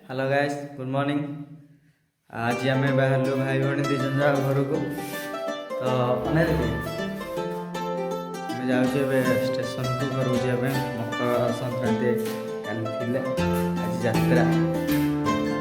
Hello guys good morning. आज आम बाहर भाई भाई दी जन जा घर को तो जाऊे स्टेशन को घर को जाए मकर संक्रांति कल आज यात्रा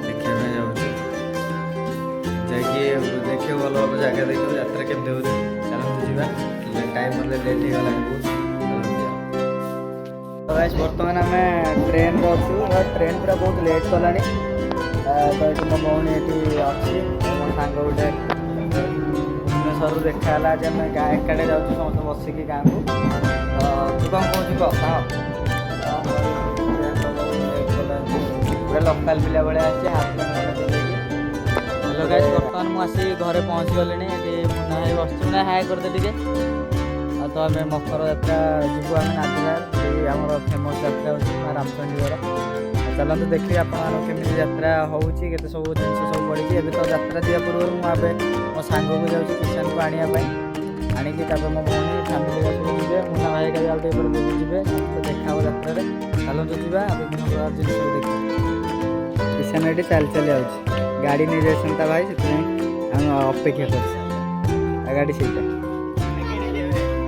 देखा जाऊँ देखिए भल भल जगह देखिए यात्रा केमती हो चलते जावा टाइम लेट होगा बर्तमान आम ट्रेन अच्छू ट्रेन पूरा बहुत लेट कला तो ये मो भौणी ये अच्छी मो सांग गोटे भुवनेश्वर देखाला आम गाँ एकाड़े जाऊँ समस्त बसिकी गाँ को तू कौन कौन पूरा लोकाल पिला भाया अच्छे हेलो गाइस बर्तमान मुझे घरे पहुँची गली मुना भाई बस मुना हाय करदे टे तो आम मकर यात्रा जीव आम नाचगार आम फेमस यात्रा हो रामचंडीगढ़ चलते देखिए आपमि यात्रा होती सब जिन सब पड़ी एवं तो यात्रा दिया पूर्व मुझे मो सांग को जाऊँ किसान को आने आणिकी मो भौणी फैमिली जी मुना भाई का आउटे जी तो देखा यात्रा चलते जावा विभिन्न प्रकार जिन देखिए किसान ये चल चली आऊँ गाड़ी नहीं जाता भाई से अपेक्षा कर गाड़ी से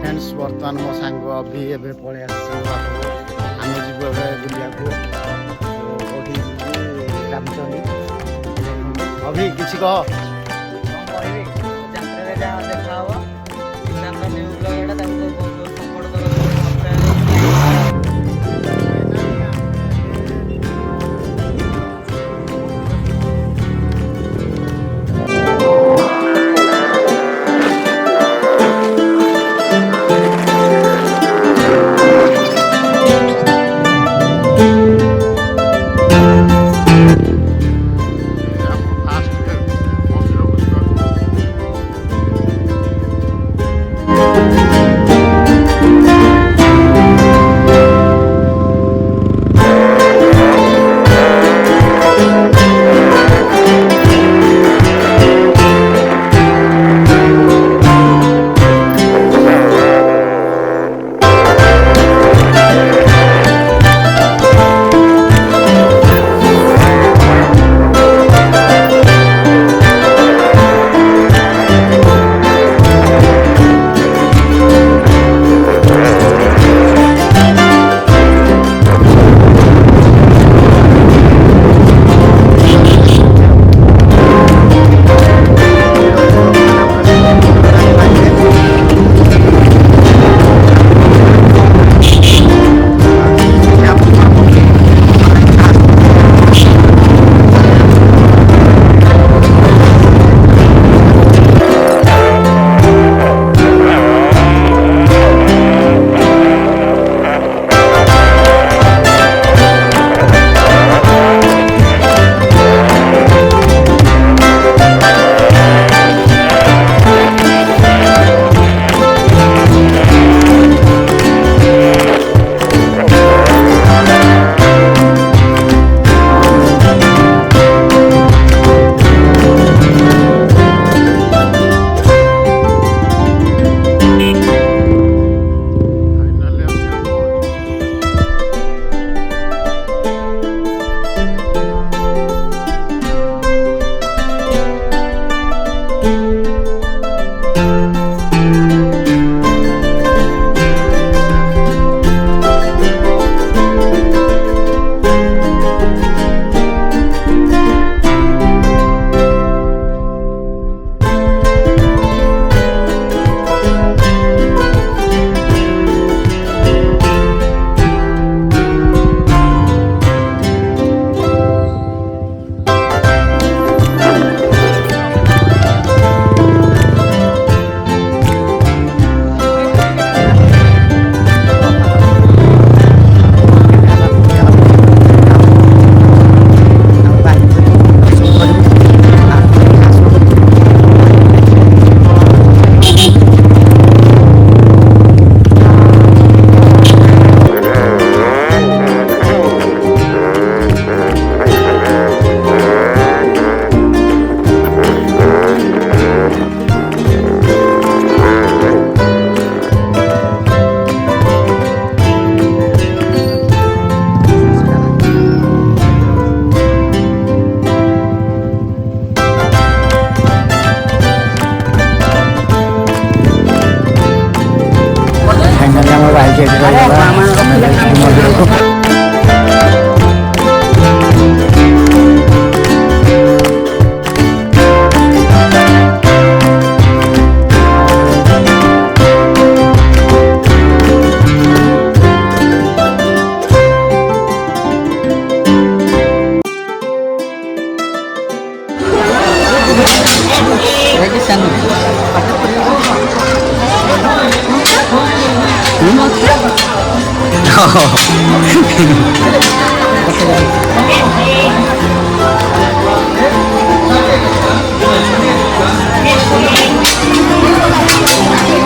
फ्रेंड्स बर्तमान मो सांग अभी एवं पलि आम जीव बुलिया रामचंडी अभी किसी कह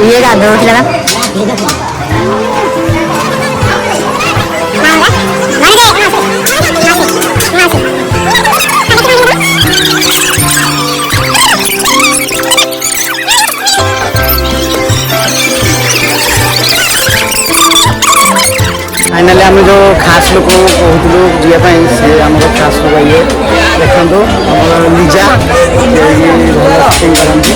ये गाधो उठला फाइनाली आम जो खास लोक कहूँ जावाई सी आम खास लोक ये देखो आम लिजा भल एक्टिंग करती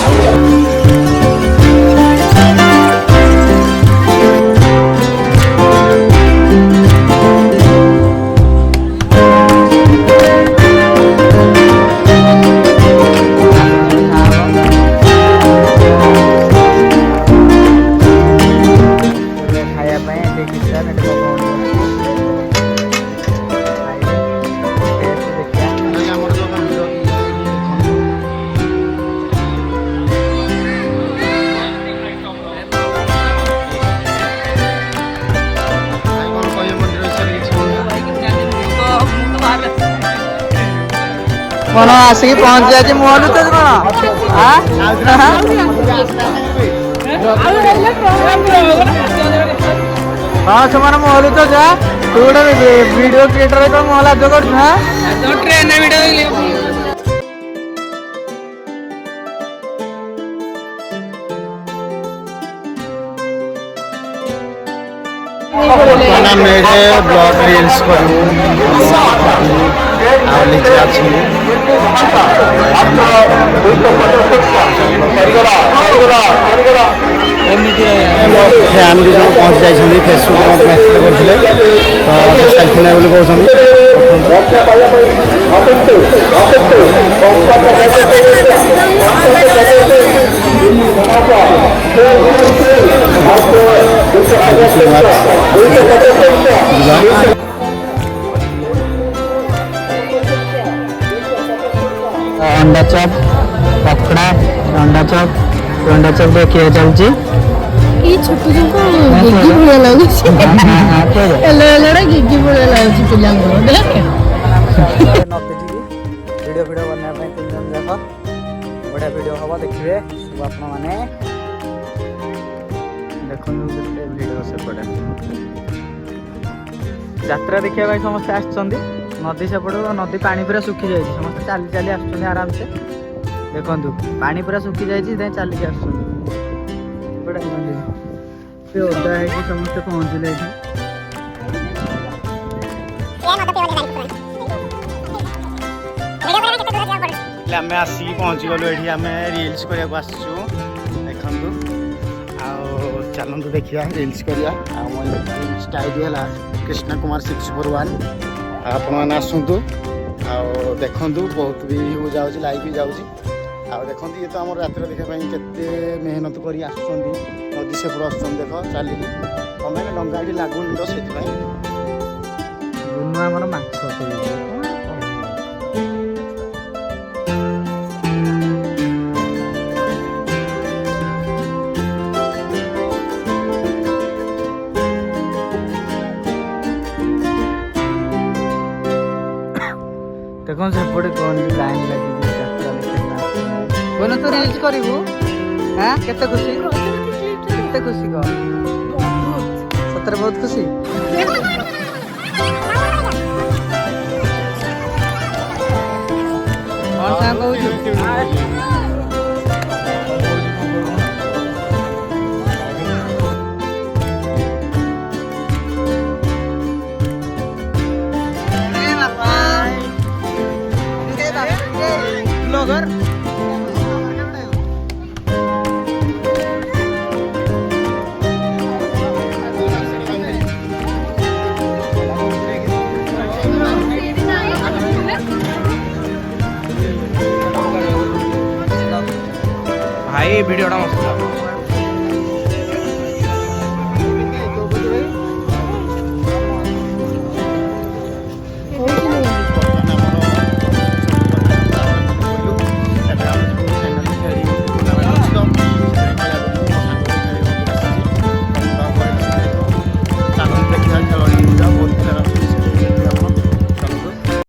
मन आसिक पहुंच जाए मोहन तो हाँ से मोहलू तो जा तू गोटे वीडियो क्रिएटर तो मोहला जो कर ट्रेन वीडियो मेरे ब्लॉग रील्स करूँ फैमिली जो पहुँच जाइए फेसबुक मेसेज करते तो सेल्फी ना कहते अंडा चप पकड़ा अंडा चप देखिए चलची ये छोटू को गिग्गी बुढ़ा लाଗୁଛି एलो एलो रे गिग्गी बुढ़ा लाଗୁଛି पिलांको देख वीडियो बनने में 3 जन जाक बढ़िया वीडियो हवा देखिए सब आपण माने देखो वीडियो से पड़े यात्रा देखिए भाई समस्त आछंदी नदी सेपट नदी पानी पूरा सुखी जाए समस्त चली चली आसुँच आराम से देखु पानी पूरा सुखी जाए चलिक आसुँच ओदा है समस्ते पहुँचले आम आसिक पहुँची गलु ये आम रिल्स करने को आसचु देखु चलतु देखिए रिल्स करिया स्टाइल है कृष्ण कुमार 641 आपण मैंने आसतु देखु बहुत भी हो जाऊँगी लाइक भी जाऊँगी देखो ये तो आम रात देखापी केते मेहनत कर नदी सेपट आस देख चलिए कमें डंगा ये लगुनि तो से देखो सेपटे कौन लाइन लगी कौन तो रिल्स करू हाँ केते खुशी कह सतरे बहुत खुशी कौन सा कहूँ भाई वीडियोटा मस्त